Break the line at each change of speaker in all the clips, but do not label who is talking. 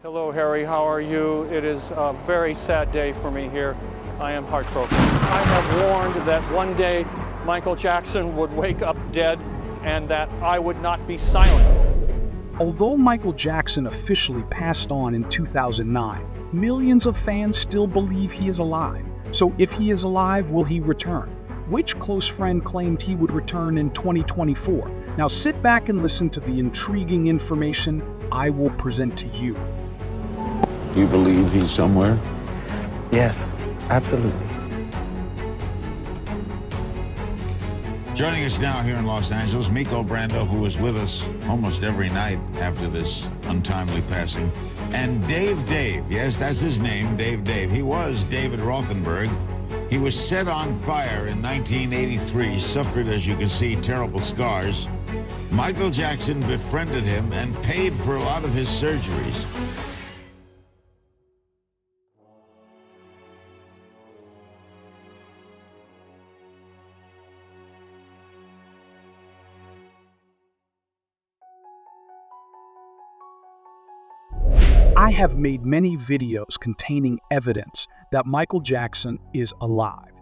Hello, Harry. How are you? It is a very sad day for me here. I am heartbroken. I have warned that one day Michael Jackson would wake up dead and that I would not be silent.
Although Michael Jackson officially passed on in 2009, millions of fans still believe he is alive. So if he is alive, will he return? Which close friend claimed he would return in 2024? Now sit back and listen to the intriguing information I will present to you.
Do you believe he's somewhere?
Yes, absolutely.
Joining us now here in Los Angeles, Miko Brando, who was with us almost every night after this untimely passing, and Dave, yes, that's his name, Dave. He was David Rothenberg. He was set on fire in 1983, suffered, as you can see, terrible scars. Michael Jackson befriended him and paid for a lot of his surgeries.
I have made many videos containing evidence that Michael Jackson is alive.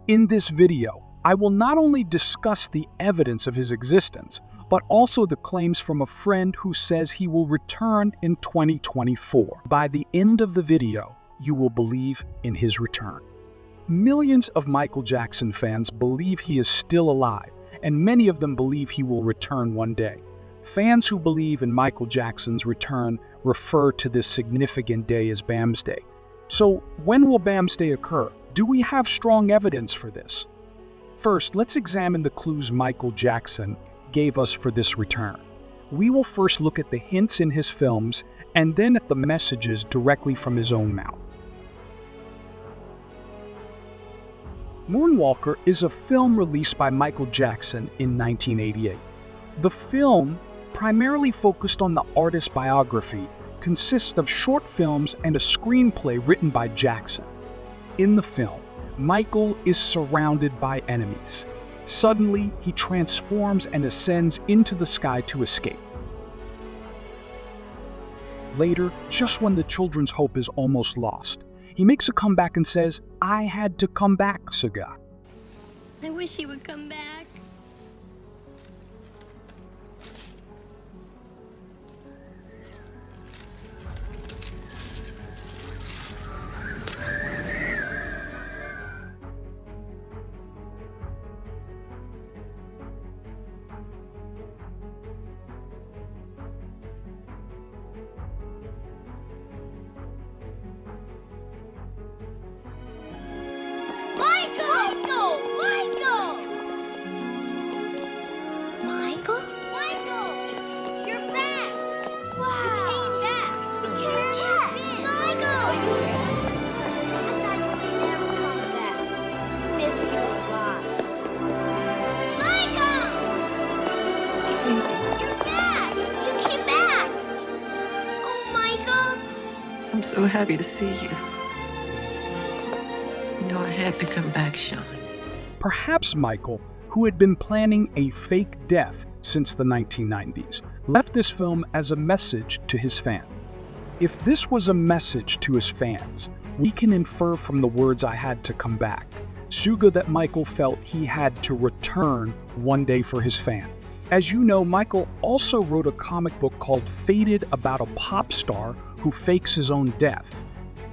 In this video, I will not only discuss the evidence of his existence, but also the claims from a friend who says he will return in 2024. By the end of the video, you will believe in his return. Millions of Michael Jackson fans believe he is still alive, and many of them believe he will return one day. Fans who believe in Michael Jackson's return refer to this significant day as Bam's Day. So, when will Bam's Day occur? Do we have strong evidence for this? First, let's examine the clues Michael Jackson gave us for this return. We will first look at the hints in his films and then at the messages directly from his own mouth. Moonwalker is a film released by Michael Jackson in 1988. The film, primarily focused on the artist's biography, consists of short films and a screenplay written by Jackson. In the film, Michael is surrounded by enemies. Suddenly, he transforms and ascends into the sky to escape. Later, just when the children's hope is almost lost, he makes a comeback and says, "I had to come back, Suga."
I wish he would come back.
I'm so happy to see you. You know, I had to come back, Sean.
Perhaps Michael, who had been planning a fake death since the 1990s, left this film as a message to his fan. If this was a message to his fans, we can infer from the words "I had to come back," Suga, that Michael felt he had to return one day for his fan. As you know, Michael also wrote a comic book called Faded about a pop star who fakes his own death.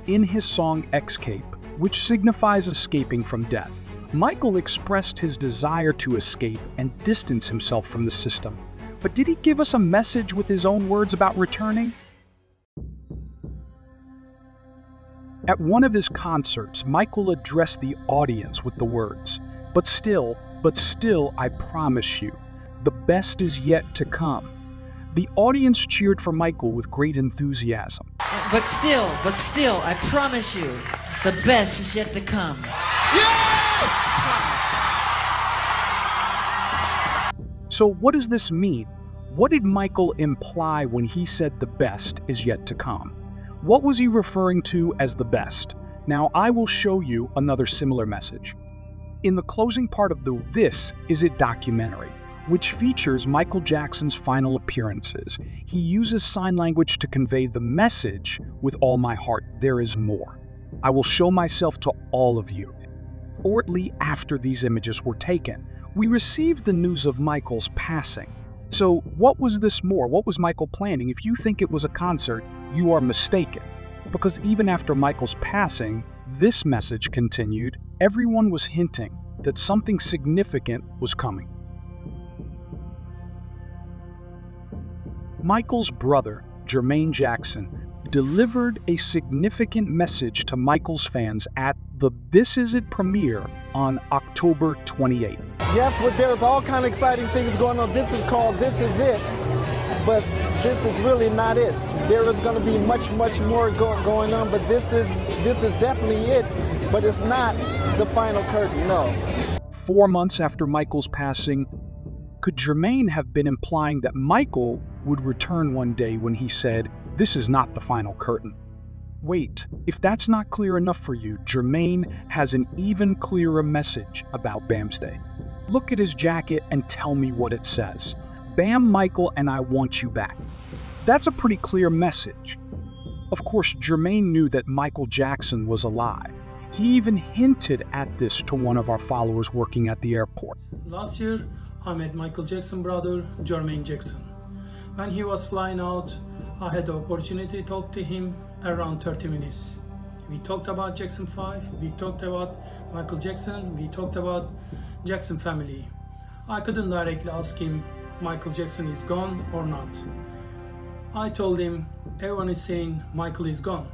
In his song Escape, which signifies escaping from death, Michael expressed his desire to escape and distance himself from the system. But did he give us a message with his own words about returning? At one of his concerts, Michael addressed the audience with the words, but still, I promise you, the best is yet to come." The audience cheered for Michael with great enthusiasm.
But still, I promise you, the best is yet to come.
Yes! So what does this mean? What did Michael imply when he said the best is yet to come? What was he referring to as the best? Now I will show you another similar message. In the closing part of the This Is It documentary, which features Michael Jackson's final appearances. He uses sign language to convey the message, "With all my heart, there is more. I will show myself to all of you." Shortly after these images were taken, we received the news of Michael's passing. So what was this more? What was Michael planning? If you think it was a concert, you are mistaken. Because even after Michael's passing, this message continued. Everyone was hinting that something significant was coming. Michael's brother, Jermaine Jackson, delivered a significant message to Michael's fans at the This Is It premiere on October 28.
Yes, but there's all kind of exciting things going on. This is called This Is It, but this is really not it. There is going to be much more going on, but this is definitely it, but it's not the final curtain, no.
4 months after Michael's passing, could Jermaine have been implying that Michael would return one day when he said, "This is not the final curtain"? Wait, if that's not clear enough for you, Jermaine has an even clearer message about Bam's Day. Look at his jacket and tell me what it says. "Bam Michael and I want you back." That's a pretty clear message. Of course, Jermaine knew that Michael Jackson was alive. He even hinted at this to one of our followers working at the airport.
Last year, I met Michael Jackson's brother, Jermaine Jackson. When he was flying out, I had the opportunity to talk to him around 30 minutes. We talked about Jackson 5, we talked about Michael Jackson, we talked about Jackson family. I couldn't directly ask him, Michael Jackson is gone or not. I told him, everyone is saying Michael is gone.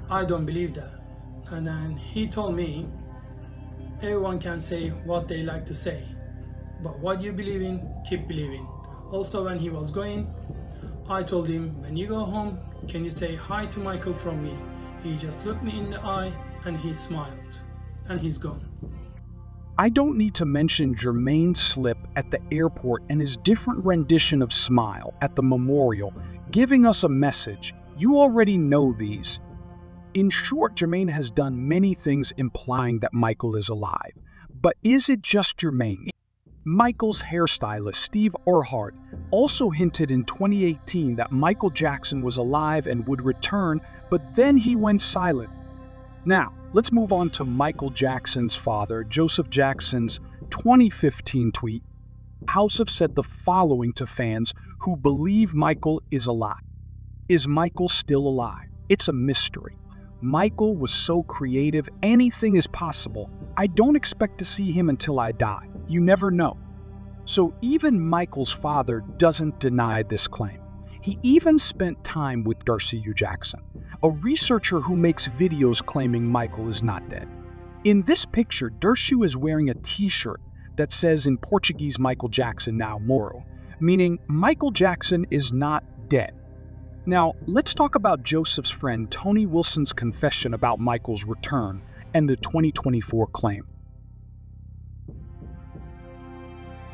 I don't believe that. And then he told me, everyone can say what they like to say, but what you believe in, keep believing. Also, when he was going, I told him, when you go home, can you say hi to Michael from me? He just looked me in the eye and he smiled, and he's gone.
I don't need to mention Jermaine's slip at the airport and his different rendition of Smile at the memorial, giving us a message. You already know these. In short, Jermaine has done many things implying that Michael is alive. But is it just Jermaine? Michael's hairstylist, Steve Earhart, also hinted in 2018 that Michael Jackson was alive and would return, but then he went silent. Now, let's move on to Michael Jackson's father, Joseph Jackson's 2015 tweet. House have said the following to fans who believe Michael is alive. Is Michael still alive? It's a mystery. Michael was so creative, anything is possible. I don't expect to see him until I die. You never know. So even Michael's father doesn't deny this claim. He even spent time with Darcy U. Jackson, a researcher who makes videos claiming Michael is not dead. In this picture, Darcy is wearing a t-shirt that says in Portuguese Michael Jackson now moro, meaning Michael Jackson is not dead. Now, let's talk about Joseph's friend Tony Wilson's confession about Michael's return and the 2024 claim.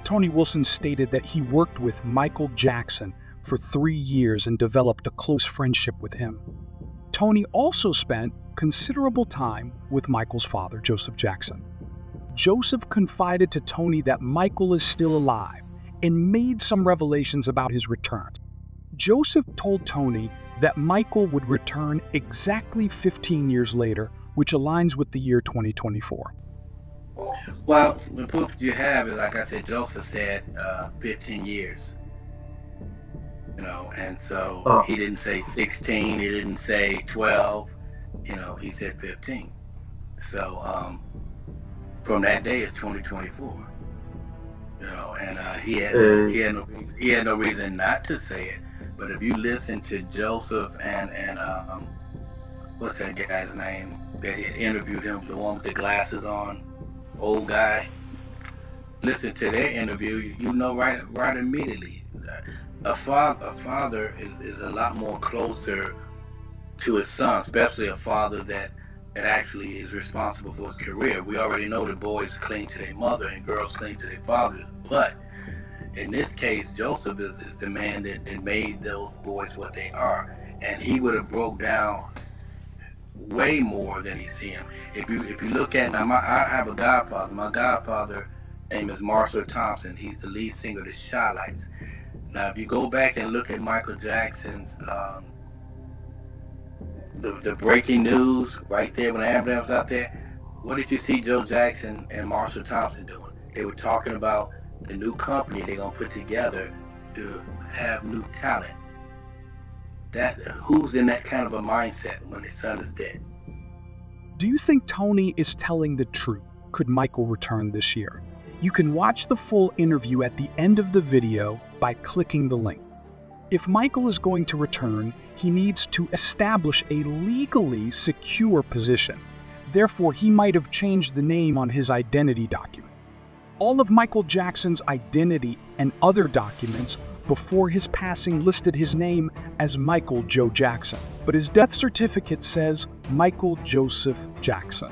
Tony Wilson stated that he worked with Michael Jackson for 3 years and developed a close friendship with him. Tony also spent considerable time with Michael's father, Joseph Jackson. Joseph confided to Tony that Michael is still alive and made some revelations about his return. Joseph told Tony that Michael would return exactly 15 years later, which aligns with the year 2024.
Well, the proof you have is, like I said, Joseph said 15 years. You know, and so he didn't say 16, he didn't say 12, you know, he said 15. So from that day it's 2024. You know, and he had no reason not to say it. But if you listen to Joseph and what's that guy's name that had interviewed him, the one with the glasses on, old guy, listen to their interview, you know right immediately. A father is a lot more closer to his son, especially a father that actually is responsible for his career. We already know that boys cling to their mother and girls cling to their fathers, but in this case, Joseph is the man that made those boys what they are, and he would have broke down way more than he see him. If you look at now, I have a godfather. My godfather name is Marshall Thompson. He's the lead singer of the Shy-Lights. Now, if you go back and look at Michael Jackson's, the breaking news right there when the ambulance was out there, what did you see Joe Jackson and Marshall Thompson doing? They were talking about the new company they're going to put together to have new talent. Who's in that kind of a mindset when his son is dead?
Do you think Tony is telling the truth? Could Michael return this year? You can watch the full interview at the end of the video by clicking the link. If Michael is going to return, he needs to establish a legally secure position. Therefore, he might have changed the name on his identity document. All of Michael Jackson's identity and other documents before his passing listed his name as Michael Joe Jackson, but his death certificate says Michael Joseph Jackson.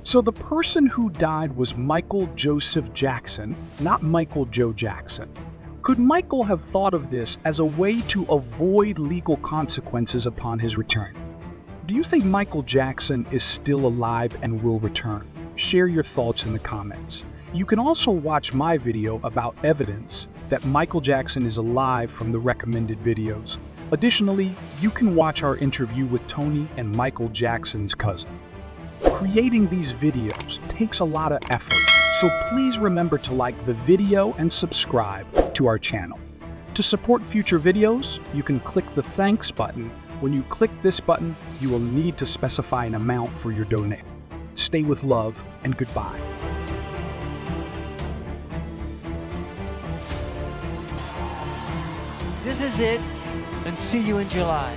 So the person who died was Michael Joseph Jackson, not Michael Joe Jackson. Could Michael have thought of this as a way to avoid legal consequences upon his return? Do you think Michael Jackson is still alive and will return? Share your thoughts in the comments. You can also watch my video about evidence that Michael Jackson is alive from the recommended videos. Additionally, you can watch our interview with Tony and Michael Jackson's cousin. Creating these videos takes a lot of effort, so please remember to like the video and subscribe to our channel. To support future videos, you can click the thanks button. When you click this button, you will need to specify an amount for your donation. Stay with love and goodbye.
This is it, and see you in July.